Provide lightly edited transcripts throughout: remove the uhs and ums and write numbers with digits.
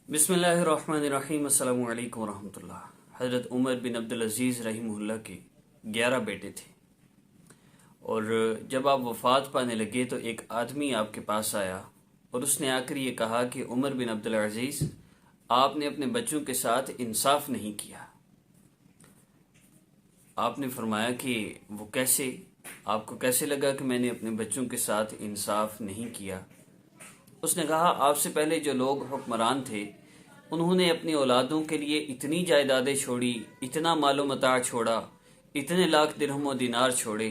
बिस्मिल्लाहिर्रहमानिर्रहीम। अस्सलामु अलैकुम रहमतुल्लाह। हज़रत उमर बिन अब्दुल अज़ीज़ रहीमहुल्लाह के 11 बेटे थे और जब आप वफ़ात पाने लगे तो एक आदमी आपके पास आया और उसने आकर ये कहा कि उमर बिन अब्दुल अज़ीज़, आपने अपने बच्चों के साथ इंसाफ नहीं किया। आपने फरमाया कि वो कैसे, आपको कैसे लगा कि मैंने अपने बच्चों के साथ इंसाफ नहीं किया? उसने कहा, आपसे पहले जो लोग हुक्मरान थे उन्होंने अपनी औलादों के लिए इतनी जायदादें छोड़ी, इतना मालो मता छोड़ा, इतने लाख दिरहम व दिनार छोड़े,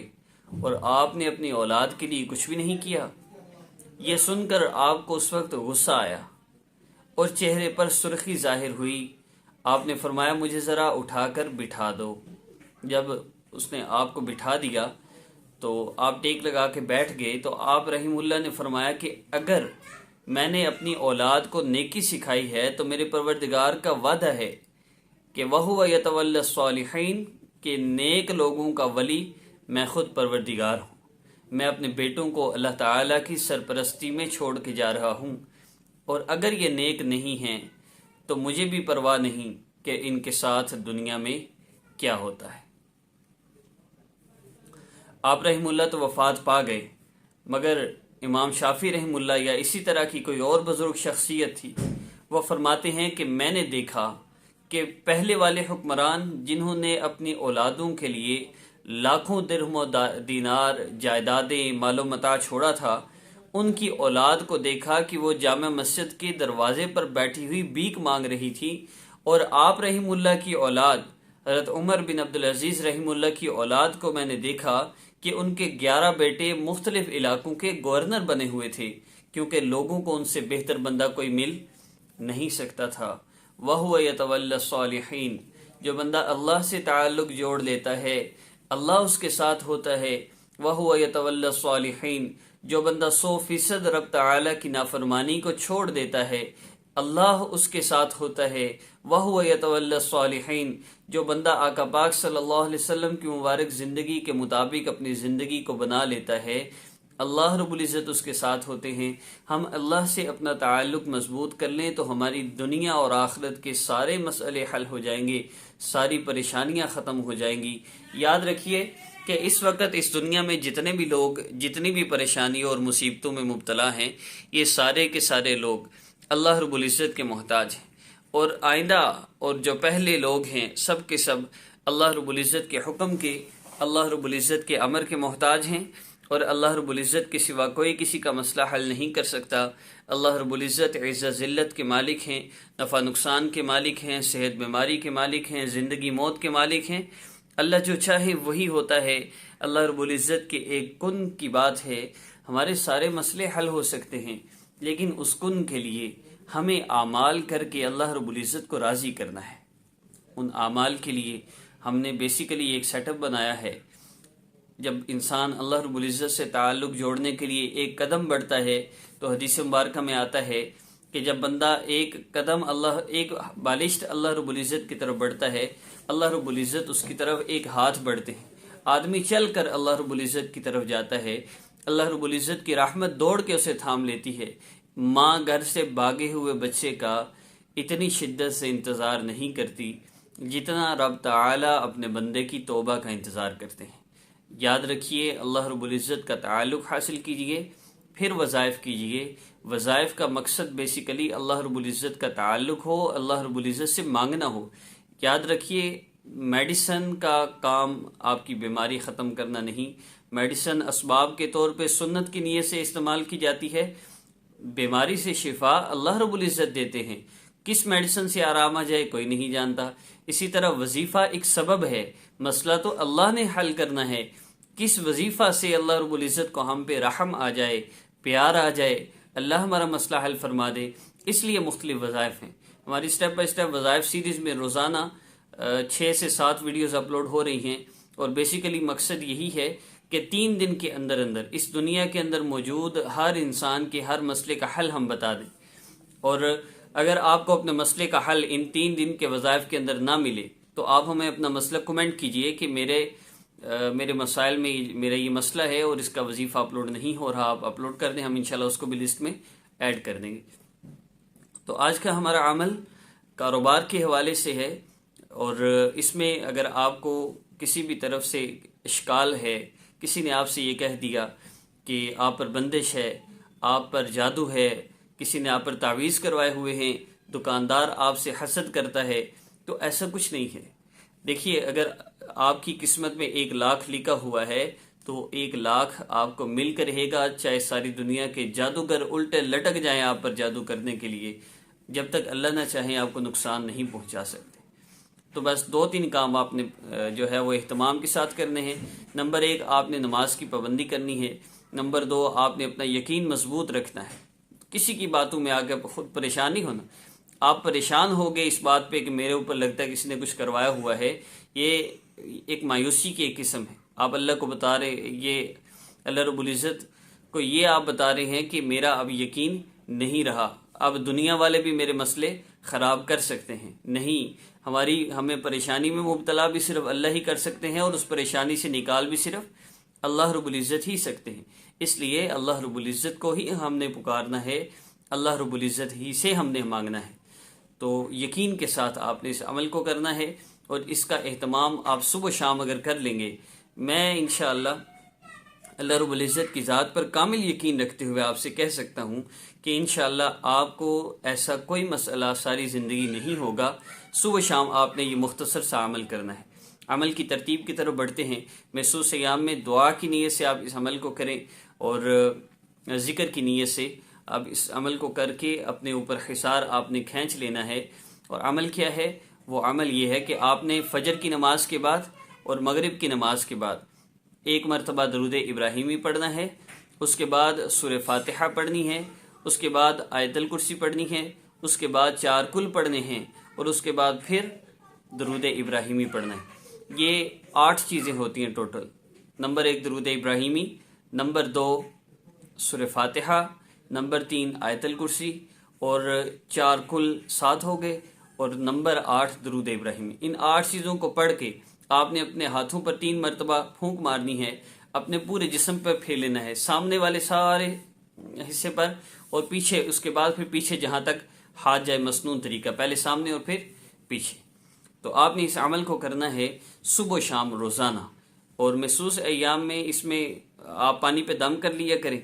और आपने अपनी औलाद के लिए कुछ भी नहीं किया। ये सुनकर आपको उस वक्त गुस्सा आया और चेहरे पर सुर्खी जाहिर हुई। आपने फरमाया, मुझे ज़रा उठाकर बिठा दो। जब उसने आपको बिठा दिया तो आप टेक लगा के बैठ गए तो आप रहीमुल्लाह ने फरमाया कि अगर मैंने अपनी औलाद को नेकी सिखाई है तो मेरे परवरदिगार का वादा है कि वहुव यतवल्ला सालिहीन, के नेक लोगों का वली मैं खुद परवरदिगार हूँ। मैं अपने बेटों को अल्लाह ताला की सरपरस्ती में छोड़ के जा रहा हूँ, और अगर ये नेक नहीं हैं तो मुझे भी परवाह नहीं कि इनके साथ दुनिया में क्या होता है। आप रहीमुल्लाह तो वफ़ात पा गए, मगर इमाम शाफी रहीमुल्लाह या इसी तरह की कोई और बुजुर्ग शख्सियत थी, वह फरमाते हैं कि मैंने देखा कि पहले वाले हुक्मरान जिन्होंने अपनी औलादों के लिए लाखों दिरहम दीनार जायदादें मालो मता छोड़ा था, उनकी औलाद को देखा कि वो जामा मस्जिद के दरवाजे पर बैठी हुई भीख मांग रही थी, और आप रहीमुल्लाह की औलाद हज़रत उमर बिन अब्दुल अज़ीज़ रहीमुल्लाह की औलाद को मैंने देखा कि उनके 11 बेटे मुख्तलिफ इलाकों के गवर्नर बने हुए थे, क्योंकि लोगों को उनसे बेहतर बंदा कोई मिल नहीं सकता था। वहुव यतवल्ला सालिहीन, जो बंदा अल्लाह से ताल्लुक़ जोड़ लेता है अल्लाह उसके साथ होता है। वहुव यतवल्ला सालिहीन, जो बंदा 100% रब ताला की नाफरमानी को छोड़ देता है अल्लाह उसके साथ होता है। वहुव यतवल्ला सालिहीन, जो बंदा आका पाक सल्लल्लाहु अलैहि वसल्लम की मुबारक ज़िंदगी के मुताबिक अपनी ज़िंदगी को बना लेता है, अल्लाह रब्बुल इज़्ज़त उसके साथ होते हैं। हम अल्लाह से अपना ताल्लुक़ मजबूत कर लें तो हमारी दुनिया और आखिरत के सारे मसले हल हो जाएंगे, सारी परेशानियां ख़त्म हो जाएंगी। याद रखिए कि इस वक्त इस दुनिया में जितने भी लोग जितनी भी परेशानी और मुसीबतों में मुब्तला हैं, ये सारे के सारे लोग अल्लाह रब्बुल इज़्ज़त के मोहताज हैं, और आइंदा और जो पहले लोग हैं सब के सब अल्लाह रब्बुल इज़्ज़त के हुक्म के, अल्लाह रब्बुल इज़्ज़त के अमर के मोहताज हैं, और अल्लाह रब्बुल इज़्ज़त के सिवा कोई किसी का मसला हल नहीं कर सकता। अल्लाह रब्बुल इज़्ज़त इज़्ज़त ज़िल्लत के मालिक हैं, नफ़ा नुकसान के मालिक हैं, सेहत बीमारी के मालिक हैं, ज़िंदगी मौत के मालिक हैं। अल्लाह जो चाहे वही होता है। अल्लाह रब्बुल इज़्ज़त के एक कुन की बात है, हमारे सारे मसले हल हो सकते हैं, लेकिन उस कुन के लिए हमें आमाल करके अल्लाह रब्बुल इज़्ज़त को राज़ी करना है। उन आमाल के लिए हमने बेसिकली एक सेटअप बनाया है। जब इंसान अल्लाह रब्बुल इज़्ज़त से ताल्लुक़ जोड़ने के लिए एक कदम बढ़ता है तो हदीस मुबारक में आता है कि जब बंदा एक बालिश्त अल्लाह रब्बुल इज़्ज़त की तरफ बढ़ता है, अल्लाह रब्बुल इज़्ज़त उसकी तरफ एक हाथ बढ़ते हैं। आदमी चल कर अल्लाह रब्बुल इज़्ज़त की तरफ जाता है, अल्लाह रब्बुल इज़्ज़त की रहमत दौड़ के उसे थाम लेती है। माँ घर से भागे हुए बच्चे का इतनी शिद्दत से इंतज़ार नहीं करती जितना रब ताला अपने बंदे की तौबा का इंतज़ार करते हैं। याद रखिए, अल्लाह रब्बुल इज़्ज़त का ताल्लुक़ हासिल कीजिए, फिर वज़ाइफ़ कीजिए। वज़ाइफ़ का मकसद बेसिकली अल्लाह रब्बुल इज़्ज़त का ताल्लुक़ हो, अल्लाह रब्बुल इज़्ज़त से मांगना हो। याद रखिए, मेडिसन का काम आपकी बीमारी ख़त्म करना नहीं। मेडिसन असबाब के तौर पे सुन्नत की नीयत से इस्तेमाल की जाती है। बीमारी से शिफा अल्लाह रब्बुल इज़्ज़त देते हैं। किस मेडिसिन से आराम आ जाए कोई नहीं जानता। इसी तरह वजीफ़ा एक सबब है, मसला तो अल्लाह ने हल करना है। किस वजीफ़ा से अल्लाह रब्बुल इज़्ज़त को हम पे रहम आ जाए, प्यार आ जाए, अल्लाह हमारा मसला हल फरमा दे। इसलिए मुख्तलिफ वज़ाइफ़ हैं। हमारी स्टेप बाय स्टेप वज़ाइफ़ सीरीज़ में रोज़ाना 6 से 7 वीडियोस अपलोड हो रही हैं, और बेसिकली मकसद यही है कि 3 दिन के अंदर अंदर इस दुनिया के अंदर मौजूद हर इंसान के हर मसले का हल हम बता दें। और अगर आपको अपने मसले का हल इन 3 दिन के वज़ाइफ़ के अंदर ना मिले तो आप हमें अपना मसला कमेंट कीजिए कि मेरे मसाइल में मेरा ये मसला है और इसका वजीफ़ा अपलोड नहीं हो रहा, आप अपलोड कर दें, हम इंशाल्लाह उसको भी लिस्ट में ऐड कर देंगे। تو آج کا ہمارا عمل کاروبار کے حوالے سے ہے، اور اس میں اگر آپ کو کسی بھی طرف سے اشکال ہے، کسی نے آپ سے یہ کہہ دیا کہ آپ پر بندش ہے، آپ پر جادو ہے، کسی نے آپ پر تعویذ کروائے ہوئے ہیں، دکاندار آپ سے حسد کرتا ہے، تو ایسا کچھ نہیں ہے۔ دیکھیے، اگر آپ کی قسمت میں 1,00,000 لکھا ہوا ہے تو 1,00,000 آپ کو مل کر رہے گا، چاہے ساری دنیا کے جادوگر الٹے لٹک جائیں آپ پر جادو کرنے کے لیے، جب تک اللہ نہ چاہیں آپ کو نقصان نہیں پہنچا سکتے۔ تو بس 2-3 کام آپ نے جو ہے وہ اہتمام کے ساتھ کرنے ہیں۔ نمبر 1، آپ نے نماز کی پابندی کرنی ہے۔ نمبر 2، آپ نے اپنا یقین مضبوط رکھنا ہے، کسی کی باتوں میں آگے خود پریشان نہیں ہونا۔ آپ پریشان ہو گئے اس بات پہ کہ میرے اوپر لگتا ہے کسی نے کچھ کروایا ہوا ہے، یہ ایک مایوسی کی ایک قسم ہے۔ آپ اللہ کو بتا رہے، یہ اللہ رب العزت کو یہ آپ بتا رہے ہیں کہ میرا اب یقین نہیں رہا، اب دنیا والے بھی میرے مسئلے خراب کر سکتے ہیں۔ نہیں، ہمیں پریشانی میں مبتلا بھی صرف اللہ ہی کر سکتے ہیں، اور اس پریشانی سے نکال بھی صرف اللہ رب العزت ہی سکتے ہیں۔ اس لیے اللہ رب العزت کو ہی ہم نے پکارنا ہے، اللہ رب العزت ہی سے ہم نے مانگنا ہے۔ تو یقین کے ساتھ آپ نے اس عمل کو کرنا ہے، اور اس کا اہتمام آپ صبح شام اگر کر لیں گے، میں انشاءاللہ اللہ رب العزت کی ذات پر کامل یقین رکھتے ہوئے آپ سے کہہ سکتا ہوں کہ انشاءاللہ آپ کو ایسا کوئی مسئلہ ساری زندگی نہیں ہوگا۔ صبح شام آپ نے یہ مختصر سا عمل کرنا ہے۔ عمل کی ترتیب کی طرف بڑھتے ہیں۔ محسوس ایام میں دعا کی نیت سے آپ اس عمل کو کریں، اور ذکر کی نیت سے آپ اس عمل کو کر کے اپنے اوپر حصار آپ نے کھینچ لینا ہے۔ اور عمل کیا ہے؟ وہ عمل یہ ہے کہ آپ نے فجر کی نماز کے بعد اور مغرب کی نماز کے بعد 1 مرتبہ درود ابراہیمی پڑھنا ہے، اس کے بعد سورہ فاتحہ پڑھنی ہے، اس کے بعد آیت الکرسی پڑھنی ہے، اس کے بعد 4 کل پڑھنے ہیں، اور اس کے بعد پھر درود ابراہیمی پڑھنا ہے۔ یہ 8 چیزیں ہوتی ہیں ٹوٹل۔ نمبر 1 درود ابراہیمی، نمبر 2 سورہ فاتحہ، نمبر 3 آیت الکرسی، اور 4 کل 7 ہو گئے، اور نمبر 8 درود ابراہیمی۔ ان 8 چیزوں کو پڑھ کے آپ نے اپنے ہاتھوں پر 3 مرتبہ پھونک مارنی ہے، اپنے پورے جسم پر پھیر لینا ہے، سامنے والے سارے حصے پر، اور پیچھے، اس کے بعد پھر پیچھے جہاں تک ہاتھ جائے، مسنون طریقہ، پہلے سامنے اور پھر پیچھے۔ تو آپ نے اس عمل کو کرنا ہے صبح و شام روزانہ، اور محسوس ایام میں اس میں آپ پانی پہ دم کر لیا کریں۔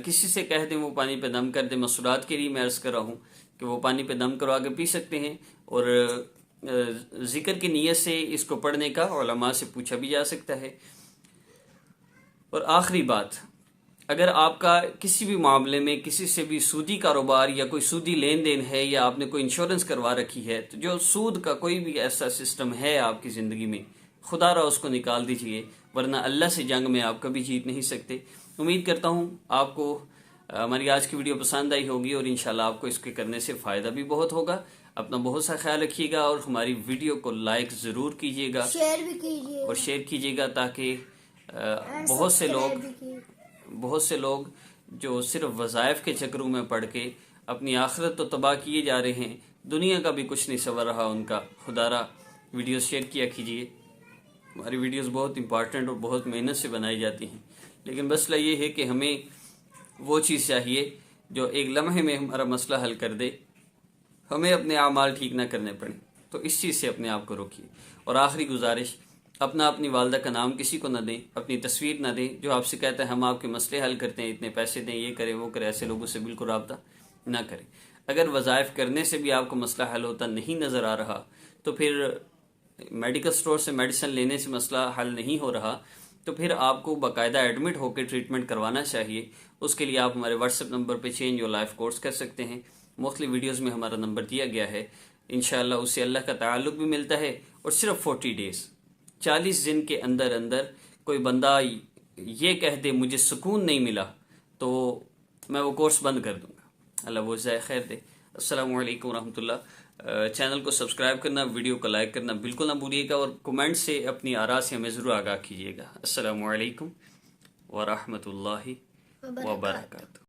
کسی سے کہہ دیں وہ پانی پہ دم کر دیں، مسورات کے لیے میں عرض کر رہا ہوں کہ وہ پانی پہ دم کروا کے پی سکتے ہیں، اور ذکر کی نیت سے اس کو پڑھنے کا علماء سے پوچھا بھی جا سکتا ہے۔ اور آخری بات، اگر آپ کا کسی بھی معاملے میں کسی سے بھی سودی کاروبار یا کوئی سودی لین دین ہے، یا آپ نے کوئی انشورنس کروا رکھی ہے، تو جو سود کا کوئی بھی ایسا سسٹم ہے آپ کی زندگی میں، خدا را اس کو نکال دیجئے، ورنہ اللہ سے جنگ میں آپ کبھی جیت نہیں سکتے۔ امید کرتا ہوں آپ کو ہماری آج کی ویڈیو پسند آئی ہوگی، اور انشاءاللہ آپ کو اس کے کرنے سے فائدہ بھی بہت ہوگا۔ اپنا بہت سا خیال رکھیے گا، اور ہماری ویڈیو کو لائک ضرور کیجیے گا، شیئر بھی کیجیے، اور شیئر کیجیے گا، تاکہ بہت سے لوگ جو صرف وظائف کے چکروں میں پڑھ کے اپنی آخرت تو تباہ کیے جا رہے ہیں، دنیا کا بھی کچھ نہیں سنور رہا ان کا۔ خدا را ویڈیوز شیئر کیا کیجیے۔ ہماری ویڈیوز بہت امپارٹنٹ اور بہت محنت سے بنائی جاتی ہیں، لیکن مسئلہ یہ ہے کہ ہمیں وہ چیز چاہیے جو ایک لمحے میں ہمارا مسئلہ حل کر دے، ہمیں اپنے اعمال ٹھیک نہ کرنے پڑیں۔ تو اس چیز سے اپنے آپ کو روکیے۔ اور آخری گزارش، اپنی والدہ کا نام کسی کو نہ دیں، اپنی تصویر نہ دیں۔ جو آپ سے کہتا ہے ہم آپ کے مسئلے حل کرتے ہیں، اتنے پیسے دیں، یہ کریں وہ کریں، ایسے لوگوں سے بالکل رابطہ نہ کریں۔ اگر وظائف کرنے سے بھی آپ کو مسئلہ حل ہوتا نہیں نظر آ رہا، تو پھر میڈیکل سٹور سے میڈیسن لینے سے مسئلہ حل نہیں ہو رہا، تو پھر آپ کو باقاعدہ ایڈمٹ ہو کے ٹریٹمنٹ کروانا چاہیے۔ اس کے لیے آپ ہمارے واٹس ایپ نمبر پہ چینج یور لائف کورس کر سکتے ہیں۔ مختلف ویڈیوز میں ہمارا نمبر دیا گیا ہے، انشاءاللہ اس سے اللہ کا تعلق بھی ملتا ہے۔ اور صرف 40 ڈیز، 40 دن کے اندر اندر کوئی بندہ یہ کہہ دے مجھے سکون نہیں ملا، تو میں وہ کورس بند کر دوں گا۔ اللہ وہ جزائے خیر دے۔ السلام علیکم ورحمۃ اللہ۔ چینل کو سبسکرائب کرنا، ویڈیو کو لائک کرنا بالکل نہ بھولیے گا، اور کمنٹ سے اپنی آراء سے ہمیں ضرور آگاہ کیجیے گا۔ السلام علیکم ورحمۃ اللہ وبرکاتہ۔